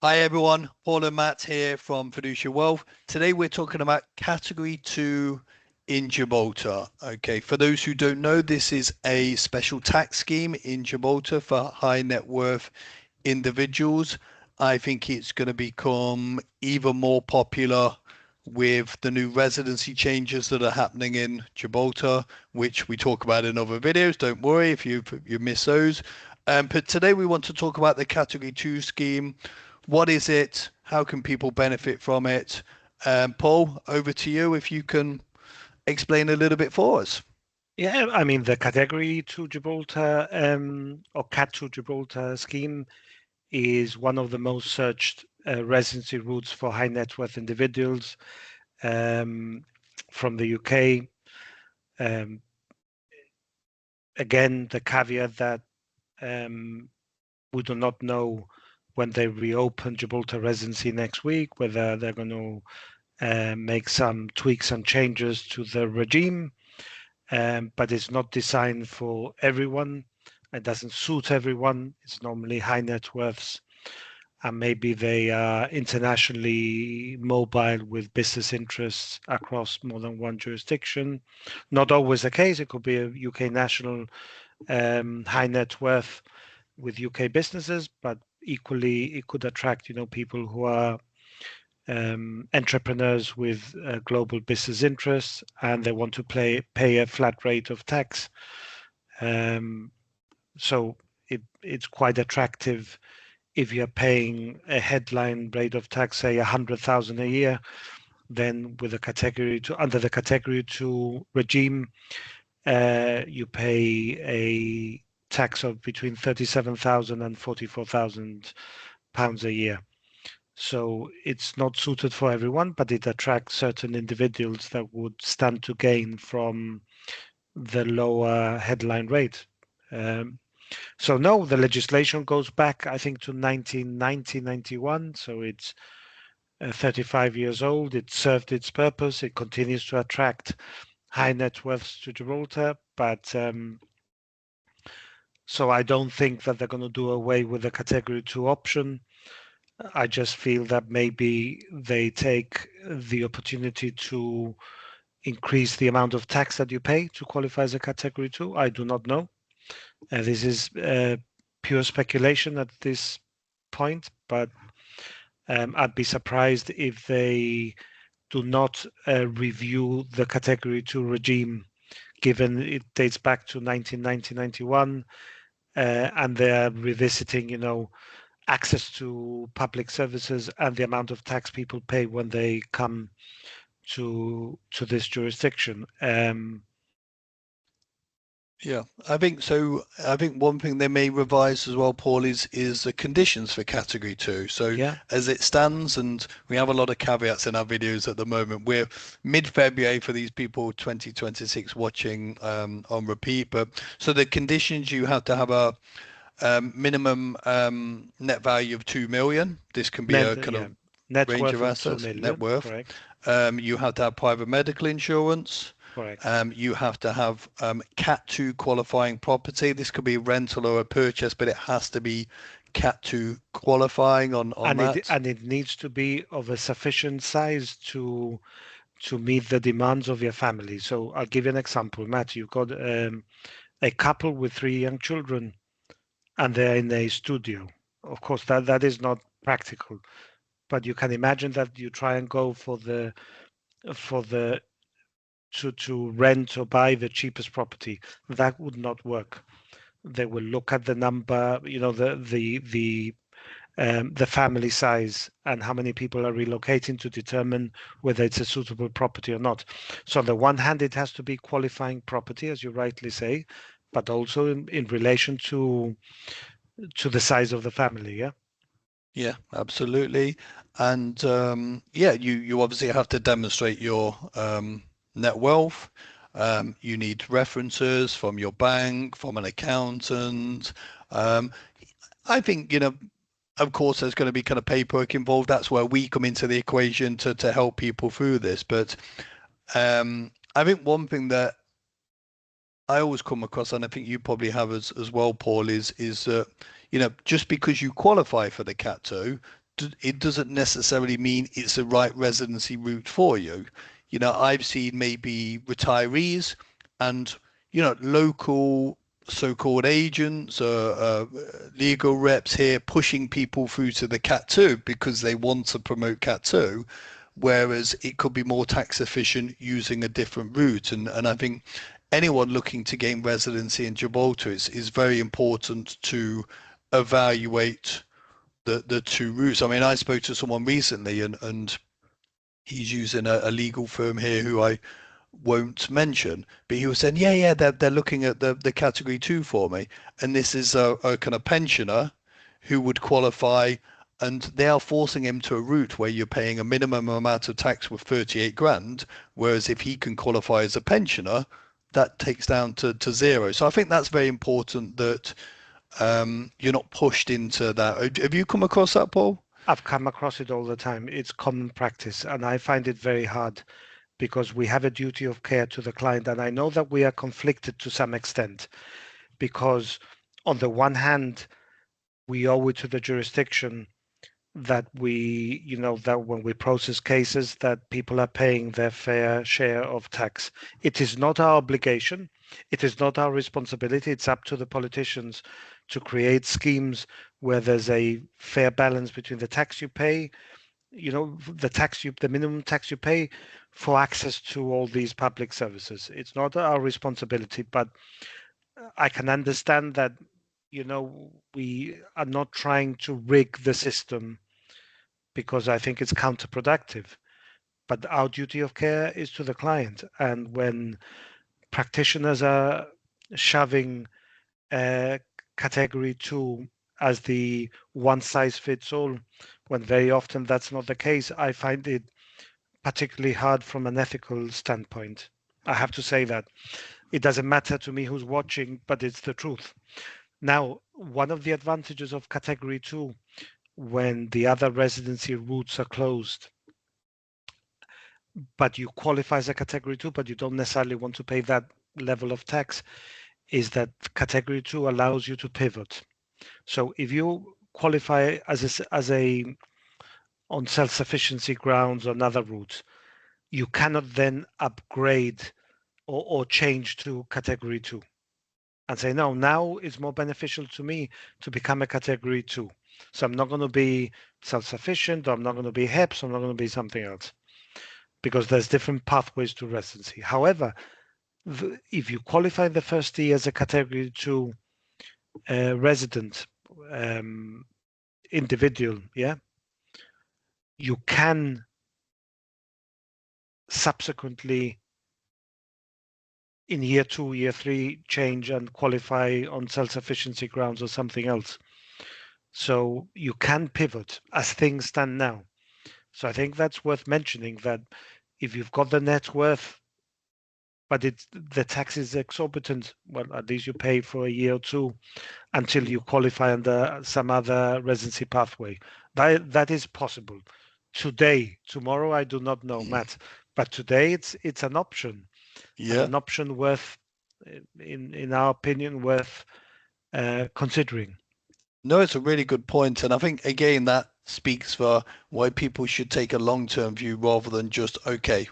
Hi everyone, Paul and Matt here from Fiduciary Wealth. Today we're talking about Category 2 in Gibraltar. Okay, for those who don't know, this is a special tax scheme in Gibraltar for high net worth individuals. I think it's going to become even more popular with the new residency changes that are happening in Gibraltar, which we talk about in other videos. Don't worry if you miss those. But today we want to talk about the Category 2 scheme. What is it? How can people benefit from it? Paul, over to you if you can explain a little bit for us. Yeah, I mean, the Category 2 Gibraltar or Cat 2 Gibraltar scheme is one of the most searched residency routes for high net worth individuals from the UK. Again, the caveat that we do not know when they reopen Gibraltar residency next week, whether they're going to make some tweaks and changes to the regime, but it's not designed for everyone. It doesn't suit everyone. It's normally high net worths, and maybe they are internationally mobile with business interests across more than one jurisdiction. Not always the case. It could be a UK national high net worth with UK businesses, but equally it could attract people who are entrepreneurs with global business interests, and they want to pay a flat rate of tax. So it's quite attractive if you're paying a headline rate of tax, say 100,000 a year. Then with under the Category 2 regime, you pay a tax of between 37,000 and 44,000 pounds a year. So it's not suited for everyone, but it attracts certain individuals that would stand to gain from the lower headline rate. So no, the legislation goes back, I think, to 1990, 91. So it's 35 years old. It served its purpose. It continues to attract high net worths to Gibraltar, but so I don't think that they're going to do away with the Category 2 option. I just feel that maybe they take the opportunity to increase the amount of tax that you pay to qualify as a Category 2. I do not know. This is pure speculation at this point, but I'd be surprised if they do not review the Category 2 regime, given it dates back to 1990, 91, and they're revisiting, access to public services and the amount of tax people pay when they come to this jurisdiction. Yeah, I think so. I think one thing they may revise as well, Paul, is the conditions for Category 2. So Yeah, as it stands, and we have a lot of caveats in our videos at the moment. We're mid-February for these people 2026 watching on repeat. But so the conditions, you have to have a minimum net value of 2 million. This can be net, a kind yeah, of net range worth of of 2 assets, net million. worth. Correct. You have to have private medical insurance. Correct. You have to have Cat 2 qualifying property. This could be a rental or a purchase, but it has to be Cat 2 qualifying on And that. it needs to be of a sufficient size to meet the demands of your family. So I'll give you an example, Matt. You've got a couple with 3 young children, and they're in a studio. Of course, that is not practical, but you can imagine that you try and go for the to rent or buy the cheapest property. That would not work. They will look at the number, the family size and how many people are relocating to determine whether it's a suitable property or not. So on the one hand, it has to be qualifying property, as you rightly say, but also in relation to the size of the family. Yeah. Yeah, absolutely. And yeah, you obviously have to demonstrate your net wealth. You need references from your bank, from an accountant. Um, I think, of course, there's going to be kind of paperwork involved. That's where we come into the equation to help people through this. But I think one thing that I always come across, and I think you probably have as well, Paul, is that, just because you qualify for the Cat 2, it doesn't necessarily mean it's the right residency route for you. I've seen maybe retirees and, local so-called agents or legal reps here pushing people through to the Cat 2 because they want to promote Cat 2, whereas it could be more tax efficient using a different route. And I think anyone looking to gain residency in Gibraltar is very important to evaluate the two routes. I mean, I spoke to someone recently, and he's using a legal firm here who I won't mention, but he was saying, yeah, they're looking at the category two for me, and this is a kind of pensioner who would qualify, and they are forcing him to a route where you're paying a minimum amount of tax with 38 grand, whereas if he can qualify as a pensioner, that takes down to zero. So I think that's very important that you're not pushed into that. Have you come across that, Paul? I've come across it all the time. It's common practice, and I find it very hard because we have a duty of care to the client. And I know that we are conflicted to some extent because, on the one hand, we owe it to the jurisdiction that that when we process cases, that people are paying their fair share of tax. It is not our obligation. It is not our responsibility. It's up to the politicians to create schemes where there's a fair balance between the tax you pay, the minimum tax you pay for access to all these public services. It's not our responsibility, but I can understand that, we are not trying to rig the system because I think it's counterproductive. But our duty of care is to the client. And when practitioners are shoving category two as the one size fits all, when very often that's not the case, I find it particularly hard from an ethical standpoint. I have to say that it doesn't matter to me who's watching, but it's the truth. Now, one of the advantages of category two, when the other residency routes are closed, but you qualify as a category two, but you don't necessarily want to pay that level of tax, is that category two allows you to pivot. So if you qualify as a on self-sufficiency grounds on other routes, you cannot then upgrade or change to category two and say, no, now it's more beneficial to me to become a category two. So I'm not going to be self-sufficient, or I'm not going to be HEPS, I'm not going to be something else, because there's different pathways to residency. However, if you qualify the first year as a category two resident individual, you can subsequently in year two, year three, change and qualify on self-sufficiency grounds or something else. So you can pivot as things stand now. So I think that's worth mentioning, that if you've got the net worth, but the tax is exorbitant, well, at least you pay for a year or two until you qualify under some other residency pathway. That is possible. Today, tomorrow, I do not know, Matt, but today it's an option, and Yeah. an option worth, in our opinion, worth considering. No, it's a really good point, and I think again that speaks for why people should take a long-term view rather than just, okay,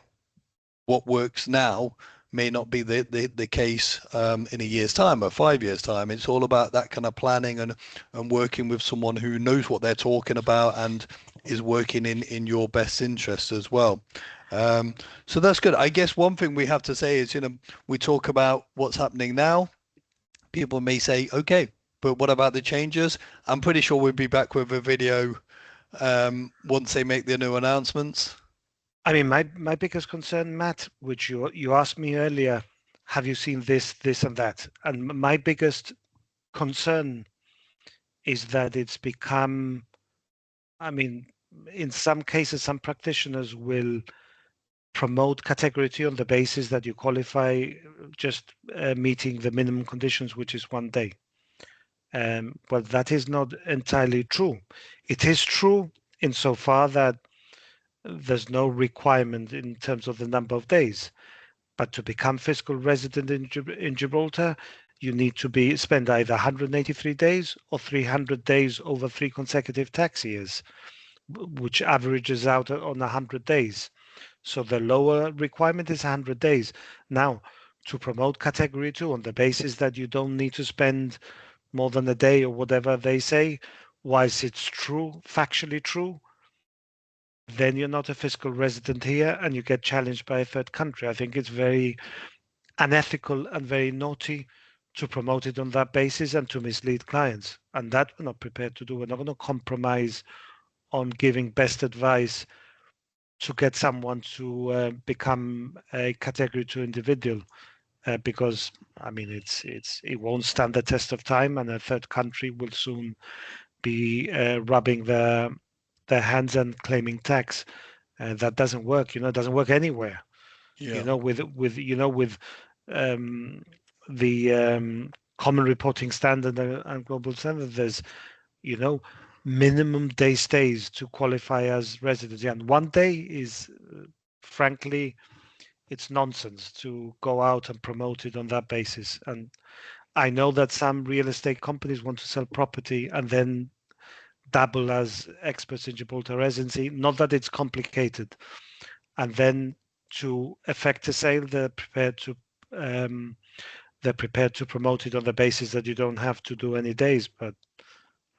what works now may not be the case in a year's time or 5 years' time. It's all about that kind of planning and working with someone who knows what they're talking about and is working in your best interest as well. So that's good. I guess one thing we have to say is, we talk about what's happening now. People may say, okay, but what about the changes? I'm pretty sure we'll be back with a video once they make the new announcements. I mean, my biggest concern, Matt, which you asked me earlier, have you seen this, and that? And my biggest concern is that it's become, I mean, in some cases, some practitioners will promote category two on the basis that you qualify just meeting the minimum conditions, which is 1 day. But that is not entirely true. It is true insofar that there's no requirement in terms of the number of days. But to become fiscal resident in Gibraltar, you need to spend either 183 days or 300 days over 3 consecutive tax years, which averages out on 100 days. So the lower requirement is 100 days. Now, to promote category 2 on the basis that you don't need to spend more than a day or whatever they say, whilst it's true, factually true, then you're not a fiscal resident here and you get challenged by a third country. I think it's very unethical and very naughty to promote it on that basis and to mislead clients. And that we're not prepared to do. We're not going to compromise on giving best advice to get someone to become a category 2 individual. Because I mean, it won't stand the test of time, and a third country will soon be rubbing their hands and claiming tax. That doesn't work. It doesn't work anywhere. Yeah. With the common reporting standard and global standard, there's minimum day stays to qualify as residency, and 1 day is frankly it's nonsense to go out and promote it on that basis. And I know that some real estate companies want to sell property and then dabble as experts in Gibraltar residency. Not that it's complicated. And then to effect a sale, um, they're prepared to promote it on the basis that you don't have to do any days. But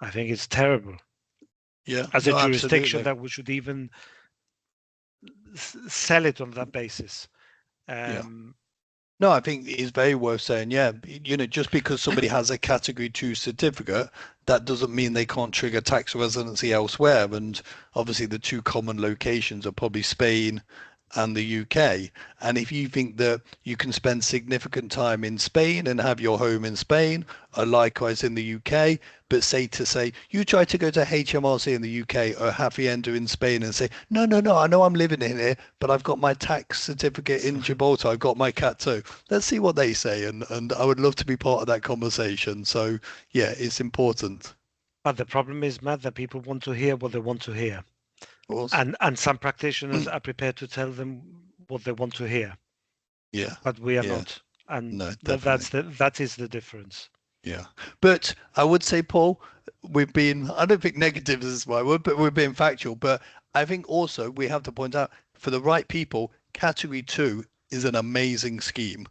I think it's terrible. Yeah. As a No, jurisdiction absolutely. that we should even sell it on that basis. Yeah. Um, No, I think it's very worth saying, yeah, just because somebody has a category 2 certificate, that doesn't mean they can't trigger tax residency elsewhere. And obviously the two common locations are probably Spain and the UK. And if you think that you can spend significant time in Spain and have your home in Spain, or likewise in the UK, but say you try to go to HMRC in the UK or Hacienda in Spain and say, no, no, no, I know I'm living in here, but I've got my tax certificate in Gibraltar, I've got my cat too. Let's see what they say, and I would love to be part of that conversation. So yeah, it's important. but the problem is, Matt, that people want to hear what they want to hear. Of course. And some practitioners are prepared to tell them what they want to hear, Yeah, but we are yeah, not. And no, definitely. that is the difference. Yeah. But I would say, Paul, I don't think negative is my word, but we're being factual. But I think also we have to point out for the right people, category 2 is an amazing scheme.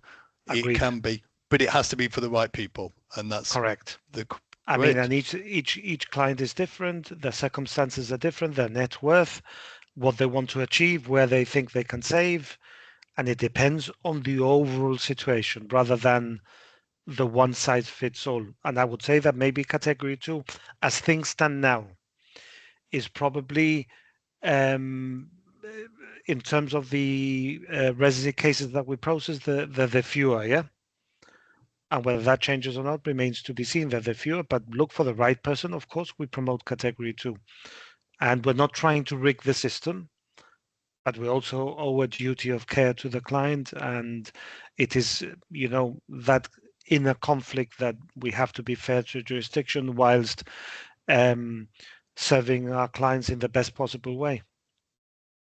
It Agreed. can be, but it has to be for the right people. And that's Correct. the I mean, great. and each client is different. Their circumstances are different. Their net worth, what they want to achieve, where they think they can save, and it depends on the overall situation rather than the one size fits all. And I would say that maybe category 2, as things stand now, is probably um, in terms of the residency cases that we process, the fewer, yeah. And whether that changes or not remains to be seen. That the fewer, but look for the right person. Of course, we promote category 2, and we're not trying to rig the system, but we also owe a duty of care to the client, and it is, that inner conflict that we have to be fair to jurisdiction whilst um, serving our clients in the best possible way.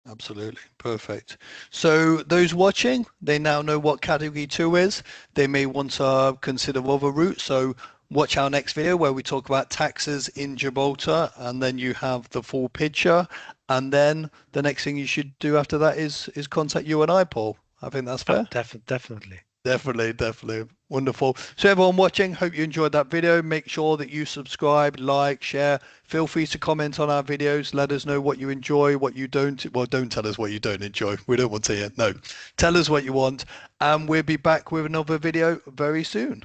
Absolutely. Perfect. So those watching, they now know what category 2 is. They may want to consider other routes. So watch our next video where we talk about taxes in Gibraltar, and then you have the full picture. And then the next thing you should do after that is contact you and I, Paul. I think that's Oh, fair. definitely. Definitely, definitely. Wonderful. So everyone watching, hope you enjoyed that video. Make sure that you subscribe, like, share. Feel free to comment on our videos. Let us know what you enjoy, what you don't. Well, don't tell us what you don't enjoy. We don't want to hear. No. Tell us what you want. And we'll be back with another video very soon.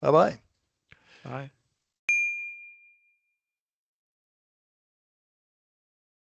Bye-bye. Bye.